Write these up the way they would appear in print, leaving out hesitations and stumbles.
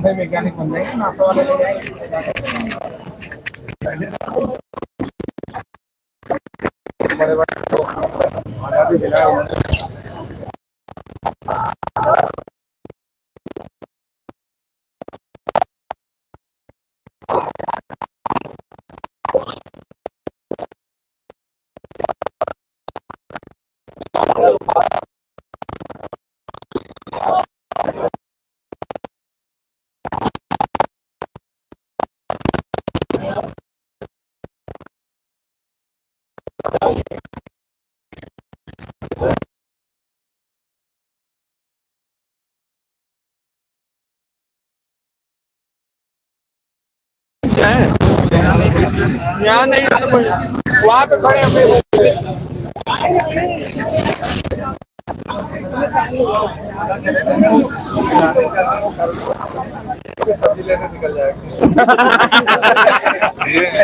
वैज्ञानिक बन जाएंगे, नासा वाले ले जाएंगे। बड़े यहाँ नहीं, वहाँ पे खड़े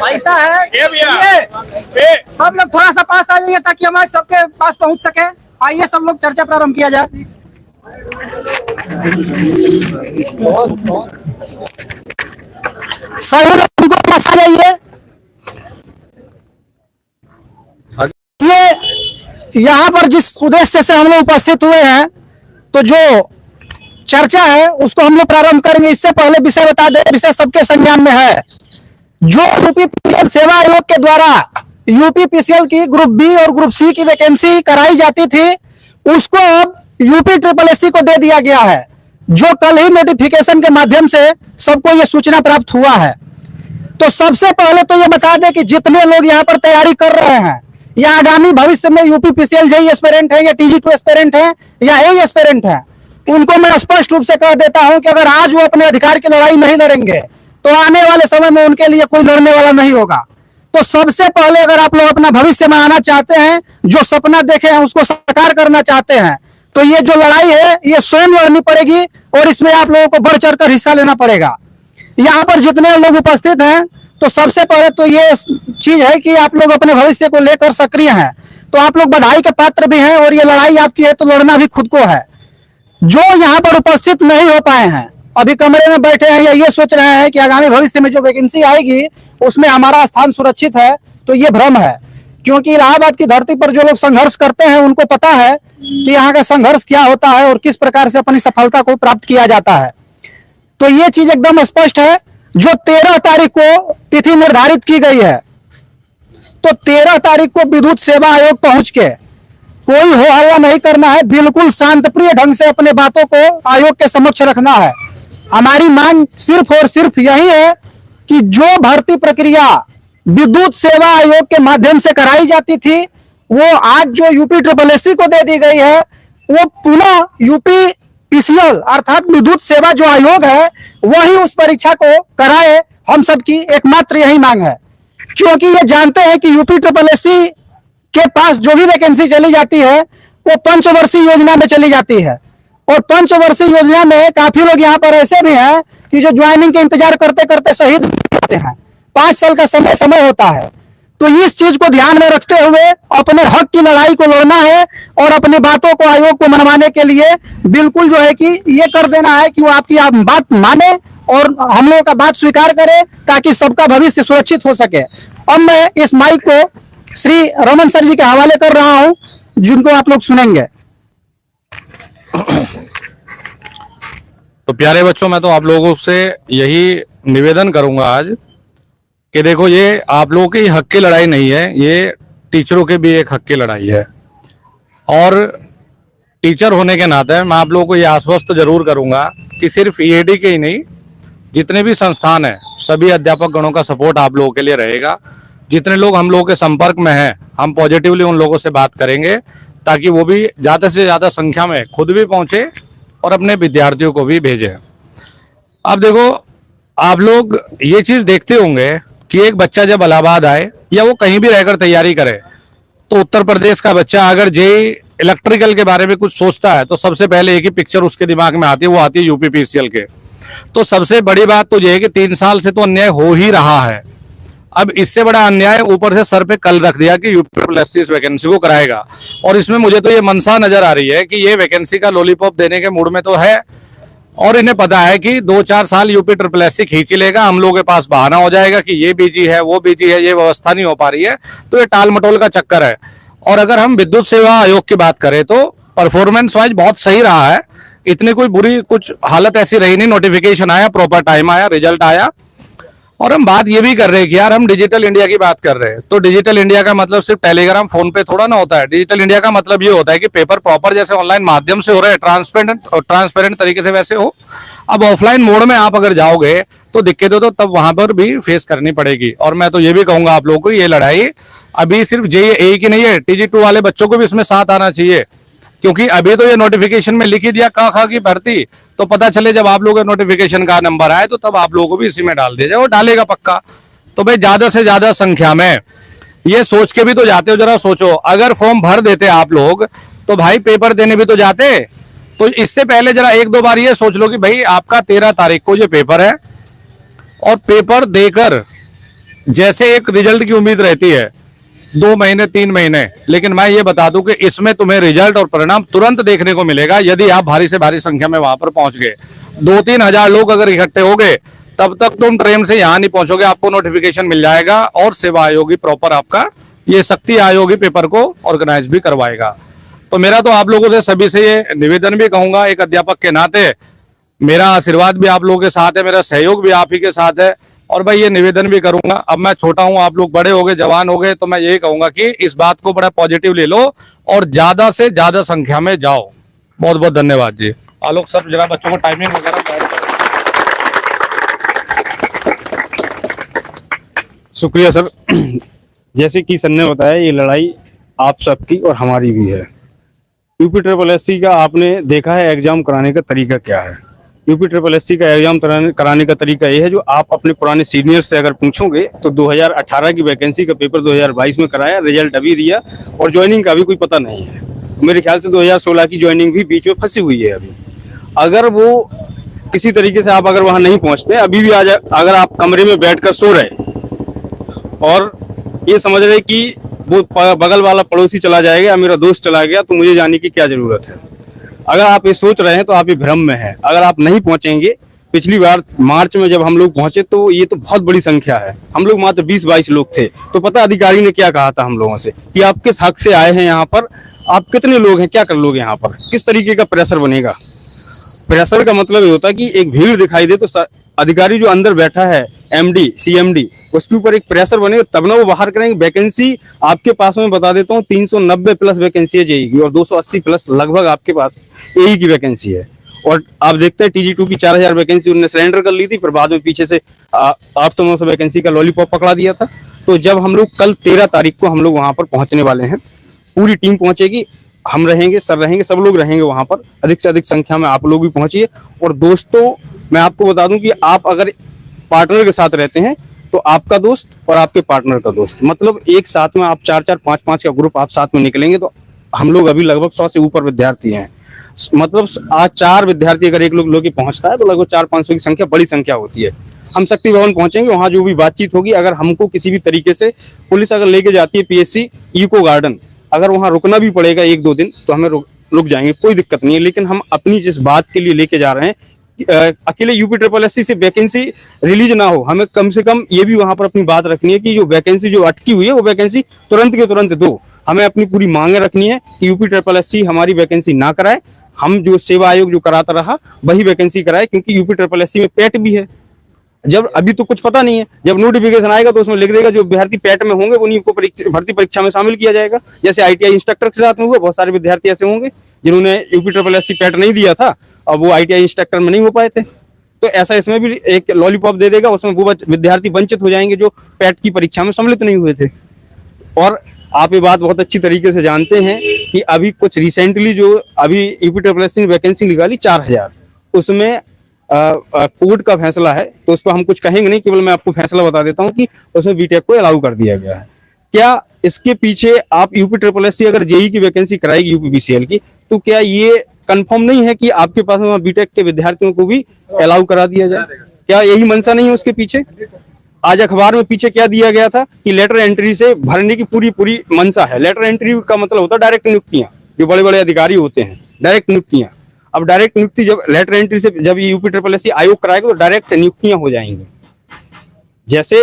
ऐसा है। ये सब लोग थोड़ा सा पास आ जाइए ताकि हमारे सबके पास पहुंच सके। आइए सब लोग चर्चा प्रारंभ किया जाए। सही लोग उनको पास आ जाइए। ये यहाँ पर जिस उद्देश्य से हम लोग उपस्थित हुए हैं, तो जो चर्चा है उसको हम लोग प्रारंभ करेंगे। इससे पहले विषय बता दें, विषय सबके संज्ञान में है। जो यूपीपीसीएल सेवा आयोग के द्वारा यूपीपीसीएल की ग्रुप बी और ग्रुप सी की वैकेंसी कराई जाती थी, उसको अब यूपीएससी को दे दिया गया है, जो कल ही नोटिफिकेशन के माध्यम से सबको ये सूचना प्राप्त हुआ है। तो सबसे पहले तो ये बता दें कि जितने लोग यहाँ पर तैयारी कर रहे हैं या आगामी भविष्य में यूपीपीसीएल जेईई एस्पिरेंट है या टीजी2 एस्पिरेंट है या एई एस्पिरेंट है, उनको मैं स्पष्ट रूप से कह देता हूं कि अगर आज वो अपने अधिकार की लड़ाई नहीं लड़ेंगे तो आने वाले समय में उनके लिए कोई लड़ने वाला नहीं होगा। तो सबसे पहले अगर आप लोग अपना भविष्य में आना चाहते हैं, जो सपना देखे हैं उसको साकार करना चाहते हैं, तो ये जो लड़ाई है ये स्वयं लड़नी पड़ेगी और इसमें आप लोगों को बढ़ चढ़ कर हिस्सा लेना पड़ेगा। यहाँ पर जितने लोग उपस्थित हैं, तो सबसे पहले तो ये चीज है कि आप लोग अपने भविष्य को लेकर सक्रिय हैं, तो आप लोग बधाई के पात्र भी हैं और ये लड़ाई आपकी है तो लड़ना भी खुद को है। जो यहाँ पर उपस्थित नहीं हो पाए हैं, अभी कमरे में बैठे हैं या ये सोच रहे हैं कि आगामी भविष्य में जो वैकेंसी आएगी उसमें हमारा स्थान सुरक्षित है, तो ये भ्रम है। क्योंकि इलाहाबाद की धरती पर जो लोग संघर्ष करते हैं उनको पता है कि यहाँ का संघर्ष क्या होता है और किस प्रकार से अपनी सफलता को प्राप्त किया जाता है। तो ये चीज एकदम स्पष्ट है। जो 13 तारीख को तिथि निर्धारित की गई है, तो 13 तारीख को विद्युत सेवा आयोग पहुंच के कोई हो हल्ला नहीं करना है, बिल्कुल शांतप्रिय ढंग से अपने बातों को आयोग के समक्ष रखना है। हमारी मांग सिर्फ और सिर्फ यही है कि जो भर्ती प्रक्रिया विद्युत सेवा आयोग के माध्यम से कराई जाती थी, वो आज जो यूपीएससी को दे दी गई है, वो पुनः यूपीपीसीएल अर्थात विद्युत सेवा जो आयोग है वही उस परीक्षा को कराए। हम सबकी एकमात्र यही मांग है, क्योंकि ये जानते हैं कि यूपीएससी के पास जो भी वैकेंसी चली जाती है वो पंचवर्षीय योजना में चली जाती है, और पंचवर्षीय योजना में काफी लोग यहाँ पर ऐसे भी हैं कि जो ज्वाइनिंग के इंतजार करते करते शहीद होते हैं। 5 साल का समय होता है। तो इस चीज को ध्यान में रखते हुए अपने हक की लड़ाई को लड़ना है और अपनी बातों को आयोग को मनवाने के लिए बिल्कुल जो है कि ये कर देना है कि वो आपकी बात माने और हम लोगों का बात स्वीकार करे, ताकि सबका भविष्य सुरक्षित हो सके। अब मैं इस माइक को श्री रमन सर जी के हवाले कर रहा हूं, जिनको आप लोग सुनेंगे। तो प्यारे बच्चों, मैं तो आप लोगों से यही निवेदन करूंगा आज कि देखो, ये आप लोगों की हक की लड़ाई नहीं है, ये टीचरों के भी एक हक की लड़ाई है। और टीचर होने के नाते मैं आप लोगों को ये आश्वस्त जरूर करूंगा कि सिर्फ ईएडी के ही नहीं, जितने भी संस्थान हैं सभी अध्यापक गणों का सपोर्ट आप लोगों के लिए रहेगा। जितने लोग हम लोगों के संपर्क में हैं, हम पॉजिटिवली उन लोगों से बात करेंगे ताकि वो भी ज़्यादा से ज़्यादा संख्या में खुद भी पहुंचे और अपने विद्यार्थियों को भी भेजें। अब देखो, आप लोग ये चीज़ देखते होंगे कि एक बच्चा जब इलाहाबाद आए या वो कहीं भी रहकर तैयारी करे, तो उत्तर प्रदेश का बच्चा अगर जेईई इलेक्ट्रिकल के बारे में कुछ सोचता है तो सबसे पहले एक ही पिक्चर उसके दिमाग में आती है, वो आती है यूपीपीसीएल के। तो सबसे बड़ी बात तो ये है कि 3 साल से तो अन्याय हो ही रहा है। अब इससे बड़ा अन्याय ऊपर से सर पे कल रख दिया कि यूपी इस वैकेंसी को कराएगा। और इसमें मुझे तो ये मनसा नजर आ रही है कि ये वैकेंसी का लॉलीपॉप देने के मूड में तो है, और इन्हें पता है कि 2-4 साल यूपी SSC खींच ही लेगा, हम लोगों के पास बहाना हो जाएगा कि ये बिजी है, वो बिजी है, ये व्यवस्था नहीं हो पा रही है। तो ये टाल मटोल का चक्कर है। और अगर हम विद्युत सेवा आयोग की बात करें तो परफॉर्मेंस वाइज बहुत सही रहा है, इतनी कोई बुरी कुछ हालत ऐसी रही नहीं। नोटिफिकेशन आया, प्रॉपर टाइम आया, रिजल्ट आया। और हम बात ये भी कर रहे हैं कि यार हम डिजिटल इंडिया की बात कर रहे हैं, तो डिजिटल इंडिया का मतलब सिर्फ टेलीग्राम फोन पे थोड़ा ना होता है। डिजिटल इंडिया का मतलब ये होता है कि पेपर प्रॉपर जैसे ऑनलाइन माध्यम से हो रहा है, ट्रांसपेरेंट तरीके से वैसे हो। अब ऑफलाइन मोड में आप अगर जाओगे तो दिक्कतें तो तब वहां पर भी फेस करनी पड़ेगी। और मैं तो ये भी कहूंगा आप लोगों को, ये लड़ाई अभी सिर्फ JEE की नहीं है, TG2 वाले बच्चों को भी इसमें साथ आना चाहिए। क्योंकि अभी तो ये नोटिफिकेशन में लिख ही दिया क की भर्ती, तो पता चले जब आप लोगों का नोटिफिकेशन का नंबर आए तो तब आप लोगों को भी इसी में डाल दिया जाए, वो डालेगा पक्का। तो भाई ज्यादा से ज्यादा संख्या में ये सोच के भी तो जाते हो, जरा सोचो अगर फॉर्म भर देते आप लोग तो भाई पेपर देने भी तो जाते। तो इससे पहले जरा 1-2 बार ये सोच लो कि भाई आपका 13 तारीख को ये पेपर है, और पेपर देकर जैसे एक रिजल्ट की उम्मीद रहती है 2 महीने 3 महीने, लेकिन मैं ये बता दूं कि इसमें तुम्हें रिजल्ट और परिणाम तुरंत देखने को मिलेगा यदि आप भारी से भारी संख्या में वहां पर पहुंच गए। 2-3 हजार लोग अगर इकट्ठे हो गए तब तक तुम ट्रेन से यहां नहीं पहुंचोगे, आपको नोटिफिकेशन मिल जाएगा और सेवा आयोगी प्रॉपर आपका ये शक्ति आयोगी पेपर को ऑर्गेनाइज भी करवाएगा। तो मेरा तो आप लोगों से सभी से ये निवेदन भी कहूंगा, एक अध्यापक के नाते मेरा आशीर्वाद भी आप लोगों के साथ है, मेरा सहयोग भी आप ही के साथ है। और भाई ये निवेदन भी करूंगा, अब मैं छोटा हूं, आप लोग बड़े हो गए, जवान हो गए, तो मैं यही कहूंगा कि इस बात को बड़ा पॉजिटिव ले लो और ज्यादा से ज्यादा संख्या में जाओ। बहुत बहुत धन्यवाद जी। आलोक सर जरा बच्चों को टाइमिंग वगैरह। शुक्रिया सर। जैसे कि सर ने बताया, ये लड़ाई आप सबकी और हमारी भी है। यूपी SSC का आपने देखा है एग्जाम कराने का तरीका क्या है। यूपी SSC का एग्जाम कराने का तरीका ये है, जो आप अपने पुराने सीनियर से अगर पूछोगे तो 2018 की वैकेंसी का पेपर 2022 में कराया, रिजल्ट अभी दिया, और ज्वाइनिंग का भी कोई पता नहीं है। मेरे ख्याल से 2016 की ज्वाइनिंग भी बीच में फंसी हुई है अभी। अगर वो किसी तरीके से आप अगर वहां नहीं पहुंचते, अभी भी अगर आप कमरे में बैठकर सो रहे और ये समझ रहे कि वो बगल वाला पड़ोसी चला जाएगा या मेरा दोस्त चला गया तो मुझे जाने की क्या जरूरत है, अगर आप ये सोच रहे हैं तो आप ये भ्रम में हैं। अगर आप नहीं पहुंचेंगे, पिछली बार मार्च में जब हम लोग पहुंचे तो ये तो बहुत बड़ी संख्या है, हम लोग मात्र 20-22 लोग थे। तो पता अधिकारी ने क्या कहा था हम लोगों से कि आप किस हक से आए हैं यहाँ पर, आप कितने लोग हैं, क्या कर लोगे यहाँ पर, किस तरीके का प्रेशर बनेगा। प्रेशर का मतलब ये होता है कि एक भीड़ दिखाई दे तो अधिकारी जो अंदर बैठा है, MD CMD, उसके ऊपर एक प्रेशर बनेगा तब ना वो बाहर करेंगे। वैकेंसी आपके पास में बता देता हूँ 390 प्लस वैकेंसी है JEE की, और 280 प्लस लगभग आपके पास AE की वैकेंसी है। और आप देखते हैं TG2 की 4000 वैकेंसी उन्होंने सरेंडर कर ली थी, फिर बाद में पीछे से 800-900 वैकेंसी का लॉलीपॉप पकड़ा दिया था। तो जब हम लोग कल 13 तारीख को हम लोग वहां पर पहुंचने वाले हैं, पूरी टीम पहुंचेगी, हम रहेंगे, सर रहेंगे, सब लोग रहेंगे वहां पर, अधिक से अधिक संख्या में आप लोग भी पहुंचिए। और दोस्तों मैं आपको बता दूं कि आप अगर पार्टनर के साथ रहते हैं तो आपका दोस्त और आपके पार्टनर का दोस्त, मतलब एक साथ में आप 4-4, 5-5 का ग्रुप आप साथ में निकलेंगे। तो हम लोग अभी लगभग 100 से ऊपर विद्यार्थी हैं, मतलब आज 4 विद्यार्थी अगर एक लोग पहुंचता है तो लगभग 400-500 की संख्या बड़ी संख्या होती है। हम शक्ति भवन पहुंचेंगे, वहां जो भी बातचीत होगी, अगर हमको किसी भी तरीके से पुलिस अगर लेके जाती है PSC इको गार्डन, अगर वहां रुकना भी पड़ेगा 1-2 दिन तो हमें रुक जाएंगे, कोई दिक्कत नहीं है। लेकिन हम अपनी जिस बात के लिए लेके जा रहे हैं, अकेले यूपी SSC से वैकेंसी रिलीज ना हो, हमें कम से कम ये भी वहां पर अपनी बात रखनी है कि जो वैकेंसी जो अटकी हुई है वो वैकेंसी तुरंत के तुरंत दो। हमें अपनी पूरी मांगे रखनी है कि यूपी SSC हमारी वैकेंसी ना कराए, हम जो सेवा आयोग जो कराता रहा वही वैकेंसी कराए, क्योंकि यूपी SSC में पैट भी है। जब अभी तो कुछ पता नहीं है, जब नोटिफिकेशन आएगा तो उसमें लिख देगा जो विद्यार्थी पैट में होंगे उन्हीं को भर्ती परीक्षा में शामिल किया जाएगा। जैसे ITI इंस्ट्रक्टर के साथ में हुआ, बहुत सारे विद्यार्थी ऐसे होंगे जिन्होंने यूपी SSC पैट नहीं दिया था, अब वो ITI इंस्ट्रक्टर में नहीं हो पाए थे। तो ऐसा इसमें भी एक लॉलीपॉप दे देगा, उसमें वो विद्यार्थी वंचित हो जाएंगे जो पैट की परीक्षा में सम्मिलित नहीं हुए थे। और आप ये बात बहुत अच्छी तरीके से जानते हैं कि अभी कुछ रिसेंटली जो अभी यूपी SSC ने वैकेंसी निकाली 4000, उसमें कोर्ट का फैसला है, तो उस पर हम कुछ कहेंगे नहीं, केवल मैं आपको फैसला बता देता हूं कि उसमें बीटेक को अलाउ कर दिया गया है। क्या इसके पीछे आप यूपी SSC अगर JEE की वैकेंसी कराएगी यूपीपीसीएल की, तो क्या ये कंफर्म नहीं है कि आपके पास में बीटेक के विद्यार्थियों को भी अलाउ करा दिया जाए? क्या यही मंशा नहीं है उसके पीछे? आज अखबार में पीछे क्या दिया गया था कि लेटर एंट्री से भरने की पूरी मंशा है। लेटर एंट्री का मतलब होता है डायरेक्ट नियुक्तियां, जो बड़े बड़े अधिकारी होते हैं, डायरेक्ट नियुक्तियां। अब डायरेक्ट नियुक्ति जब लेटर एंट्री से जब यूपी आयोग कराएगा तो डायरेक्ट नियुक्तियां हो जाएंगी। जैसे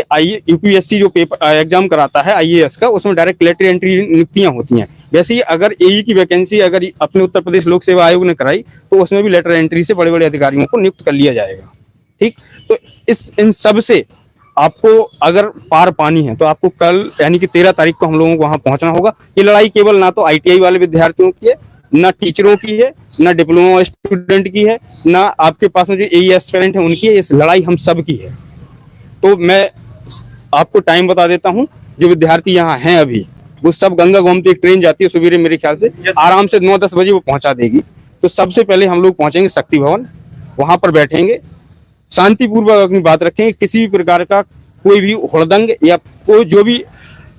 यूपीएससी जो पेपर एग्जाम कराता है आईएएस का, उसमें डायरेक्ट लेटर एंट्री नियुक्तियां होती हैं। वैसे ही अगर एई की वैकेंसी अगर अपने उत्तर प्रदेश लोक सेवा आयोग ने कराई तो उसमें भी लेटर एंट्री से बड़े बड़े अधिकारियों को नियुक्त कर लिया जाएगा। ठीक, तो इन सब से आपको अगर पार पानी है तो आपको कल यानी कि 13 तारीख को हम लोगों को वहां पहुंचना होगा। ये लड़ाई केवल ना तो आईटीआई वाले विद्यार्थियों की है, ना टीचरों की है, ना डिप्लोमा स्टूडेंट की है, ना आपके पास में जो एई एस्पिरेंट है उनकी है। इस लड़ाई हम सब की है। तो मैं आपको टाइम बता देता हूं, जो विद्यार्थी यहाँ हैं अभी, वो सब गंगा गोमती एक ट्रेन जाती है सवेरे, मेरे ख्याल से आराम से 9-10 बजे वो पहुंचा देगी। तो सबसे पहले हम लोग पहुंचेंगे शक्ति भवन, वहां पर बैठेंगे, शांतिपूर्वक अपनी बात रखेंगे। किसी भी प्रकार का कोई भी हुड़दंग या कोई जो भी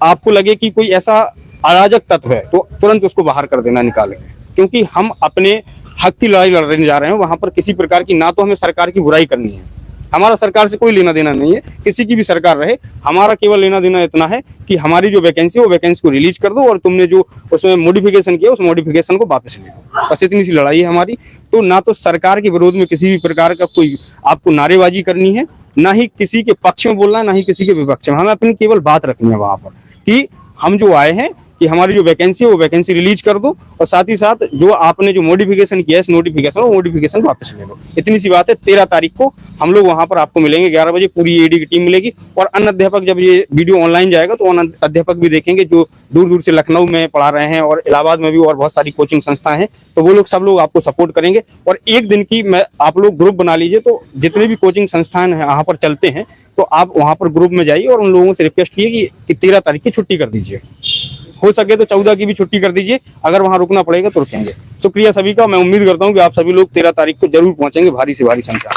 आपको लगे कि कोई ऐसा अराजक तत्व है तो तुरंत उसको बाहर कर देना, निकाल के, क्योंकि हम अपने हक की लड़ाई लड़ने जा रहे हैं। वहां पर किसी प्रकार की ना तो हमें सरकार की बुराई करनी है, हमारा सरकार से कोई लेना देना नहीं है, किसी की भी सरकार रहे, हमारा केवल लेना देना इतना है कि हमारी जो वैकेंसी है वो वैकेंसी को रिलीज कर दो और तुमने जो उसमें मॉडिफिकेशन किया उस मॉडिफिकेशन को वापस ले लो। बस इतनी सी लड़ाई है हमारी। तो ना तो सरकार के विरोध में किसी भी प्रकार का कोई आपको नारेबाजी करनी है, ना ही किसी के पक्ष में बोलना है, ना ही किसी के विपक्ष में। हमें अपनी केवल बात रखनी है वहां पर कि हम जो आए हैं कि हमारी जो वैकेंसी है वो वैकेंसी रिलीज कर दो और साथ ही साथ जो आपने जो मॉडिफिकेशन किया है इस मॉडिफिकेशन वापस ले लो। इतनी सी बात है। 13 तारीख को हम लोग वहां पर आपको मिलेंगे 11 बजे, पूरी एडी की टीम मिलेगी। और अन्य अध्यापक, जब ये वीडियो ऑनलाइन जाएगा तो अन्य अध्यापक भी देखेंगे जो दूर दूर से लखनऊ में पढ़ा रहे हैं और इलाहाबाद में भी और बहुत सारी कोचिंग संस्थाएं हैं, तो वो लोग सब लोग आपको सपोर्ट करेंगे। और एक दिन की आप लोग ग्रुप बना लीजिए, तो जितने भी कोचिंग संस्थान है वहां पर चलते हैं तो आप वहां पर ग्रुप में जाइए और उन लोगों से रिक्वेस्ट कीजिए कि 13 तारीख की छुट्टी कर दीजिए, हो सके तो 14 की भी छुट्टी कर दीजिए। अगर वहां रुकना पड़ेगा तो रुकेंगे। शुक्रिया सभी का। मैं उम्मीद करता हूं कि आप सभी लोग 13 तारीख को जरूर पहुंचेंगे भारी से भारी संख्या।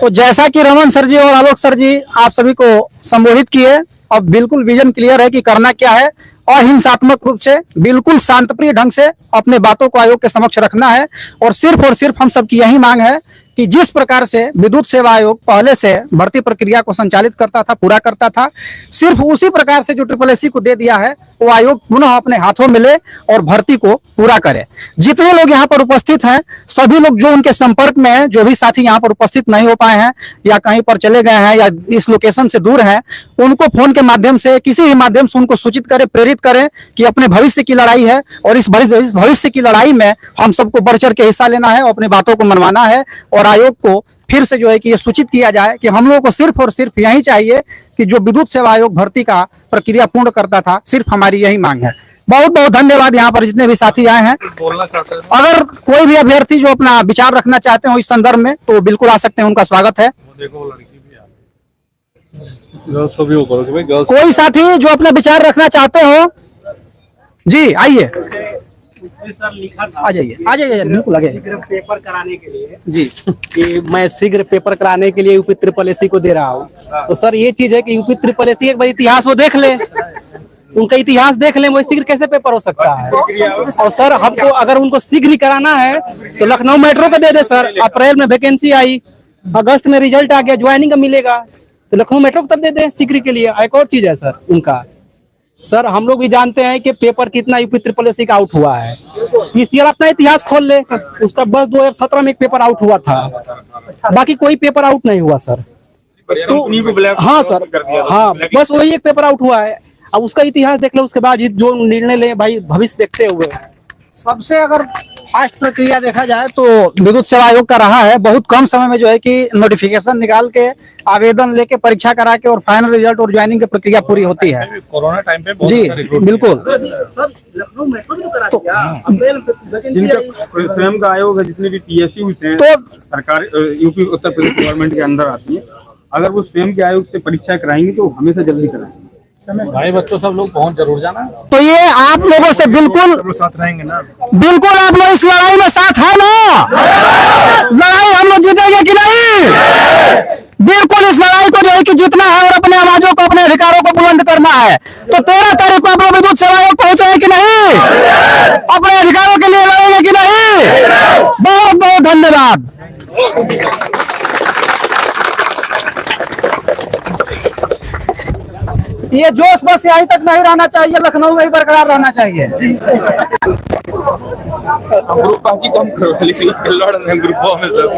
तो जैसा कि रमन सर जी और आलोक सर जी आप सभी को संबोधित किए, अब बिल्कुल विजन क्लियर है कि करना क्या है। अहिंसात्मक रूप से, बिल्कुल शांतिप्रिय ढंग से अपने बातों को आयोग के समक्ष रखना है। और सिर्फ हम सबकी यही मांग है कि जिस प्रकार से विद्युत सेवा आयोग पहले से भर्ती प्रक्रिया को संचालित करता था, पूरा करता था, सिर्फ उसी प्रकार से जो SSC को दे दिया है वो आयोग पुनः अपने हाथों में ले और भर्ती को पूरा करे। जितने लोग यहाँ पर उपस्थित हैं, सभी लोग जो उनके संपर्क में हैं, जो भी साथी यहाँ पर उपस्थित नहीं हो पाए हैं या कहीं पर चले गए हैं या इस लोकेशन से दूर हैं, उनको फोन के माध्यम से, किसी भी माध्यम से उनको सूचित करें, प्रेरित करें कि अपने भविष्य की लड़ाई है और इस भविष्य की लड़ाई में हम सबको बढ़ चढ़ के हिस्सा लेना है, अपनी बातों को मनवाना है। और आयोग को फिर से जो है कि ये सूचित किया जाए कि हम लोगों को सिर्फ और सिर्फ यही चाहिए कि जो विद्युत सेवा आयोग भर्ती का प्रक्रिया पूर्ण करता था, सिर्फ हमारी यही मांग है। बहुत बहुत धन्यवाद यहाँ पर जितने भी साथी आए हैं। बोलना चाहते हैं अगर कोई भी अभ्यर्थी जो अपना विचार रखना चाहते हो इस संदर्भ में तो बिल्कुल आ सकते हैं, उनका स्वागत है। देखो वो लड़की भी आ गई। गर्ल्स को भी वो करो कि भाई गर्ल्स कोई साथी जो अपना विचार रखना चाहते हो, जी आइए, सर लिखा था आ जाइए बिल्कुल आ जाइए। शीघ्र पेपर कराने के लिए जी कि मैं शीघ्र पेपर कराने के लिए यूपी SSC को दे रहा हूँ। तो सर ये चीज है कि यूपी SSC एक बार इतिहास वो देख ले, उनका इतिहास देख ले, वो शीघ्र कैसे पेपर हो सकता है। और सर हमको अगर उनको शीघ्र ही कराना है तो लखनऊ मेट्रो का दे दे सर। अप्रैल में वैकेंसी आई, अगस्त में रिजल्ट आ गया, ज्वाइनिंग का मिलेगा, तो लखनऊ मेट्रो को तब दे दे शीघ्र के लिए। एक और चीज है सर उनका, सर हम लोग भी जानते हैं कि पेपर कितना यूपी SSC का आउट हुआ है। पीसीआर अपना इतिहास खोल ले, उसका बस 2017 में एक पेपर आउट हुआ था, बाकी कोई पेपर आउट नहीं हुआ सर। तो हाँ सर, हाँ बस वही एक पेपर आउट हुआ है। अब उसका इतिहास देख लो, उसके बाद जो निर्णय ले भाई भविष्य देखते हुए। सबसे अगर फास्ट प्रक्रिया देखा जाए तो विद्युत सेवा आयोग का रहा है। बहुत कम समय में जो है कि नोटिफिकेशन निकाल के, आवेदन लेके, परीक्षा करा के और फाइनल रिजल्ट और ज्वाइनिंग की प्रक्रिया पूरी होती है। कोरोना टाइम पे बहुत जी अच्छा recruit बिल्कुल। लखनऊ मेट्रो भी तो करा दिया, अप्रैल में वैकेंसी आई। स्वयं का आयोग है, जितने भी PSUs हैं तो सरकार यूपी उत्तर प्रदेश गवर्नमेंट के अंदर आती है, अगर वो स्वयं के आयोग से परीक्षा कराएंगे तो हमेशा जल्दी कराएंगे। भाई बच्चों सब लोग पहुंच जरूर जाना। तो ये आप लोगों से बिल्कुल साथ रहेंगे ना। बिल्कुल आप लोग इस लड़ाई में साथ है ना? लड़ाई हम लोग जीतेंगे कि नहीं? बिल्कुल इस लड़ाई को जो है कि जीतना है और अपने आवाजों को, अपने अधिकारों को बुलंद करना है। तो 13 तारीख को आप लोग विद्युत सेवा आयोग पहुंचे कि नहीं? अपने अधिकारों के लिए लड़ेंगे कि नहीं? बहुत बहुत धन्यवाद। ये जोश बस यहीं तक नहीं रहना चाहिए, लखनऊ में ही बरकरार रहना चाहिए। ग्रुपाची कम करो, लेकिन लड़ रहे हैं ग्रुपों में सब।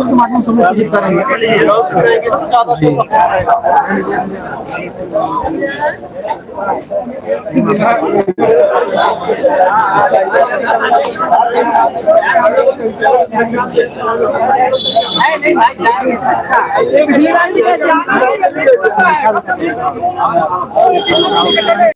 के माध्यम से हम लोग सूचित करेंगे।